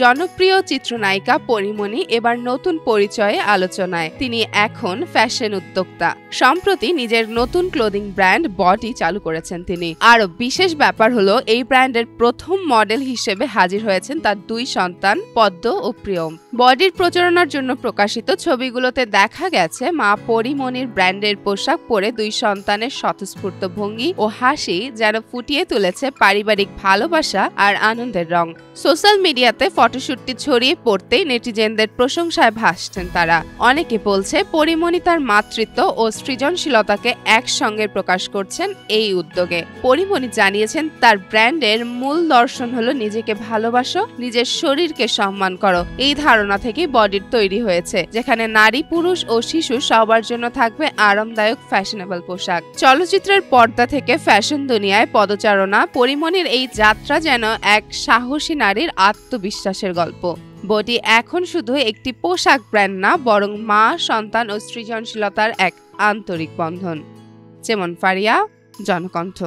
জনপ্রিয় চিত্রনায়িকা পরীমণি এবার নতুন পরিচয়ে আলোচনায়। তিনি এখন ফ্যাশন উদ্যোক্তা। সম্প্রতি নিজের নতুন ক্লোদিং ব্র্যান্ড বডি চালু করেছেন তিনি। আরও বিশেষ ব্যাপার হলো এই ব্র্যান্ডের প্রথম মডেল হিসেবে হাজির হয়েছেন তার 2 সন্তান পদ্ম ও প্রিয়ম। বডির প্রচারণার জন্য প্রকাশিত ছবিগুলোতে দেখা গেছে মা পরীমণির ব্র্যান্ডের পোশাক পরে 2 সন্তানের স্বতঃস্ফূর্ত ভঙ্গি ও হাসি যেন ফুটিয়ে তুলেছে পারিবারিক ভালোবাসা আর আনন্দের রং। সোশ্যাল মিডিয়াতে ফটোশুটটি ছড়িয়ে পড়তেই নেটিজেনদের প্রশংসায় ভাসছেন তারা। অনেকে বলছে পরীমণি তার মাতৃত্ব ও সৃজনশীলতাকে একসঙ্গে প্রকাশ করছেন এই উদ্যোগে। পরীমণি জানিয়েছেন তার ব্র্যান্ডের মূল দর্শন হলো নিজেকে ভালোবাসো, নিজের শরীরকে সম্মান করো। এই ধারণা থেকে বডির তৈরি হয়েছে, যেখানে নারী, পুরুষ ও শিশু সবার জন্য থাকবে আরামদায়ক ফ্যাশনেবল পোশাক। চলচ্চিত্রের পর্দা থেকে ফ্যাশন দুনিয়ায় পদচারণা, পরীমণির এই যাত্রা যেন এক সাহসী নারীর আত্মবিশ্বাসের গল্প। বডি এখন শুধু একটি পোশাক ব্র্যান্ড না, বরং মা, সন্তান ও সৃজনশীলতার এক আন্তরিক বন্ধন। যেমন ফারিয়া, জনকণ্ঠ।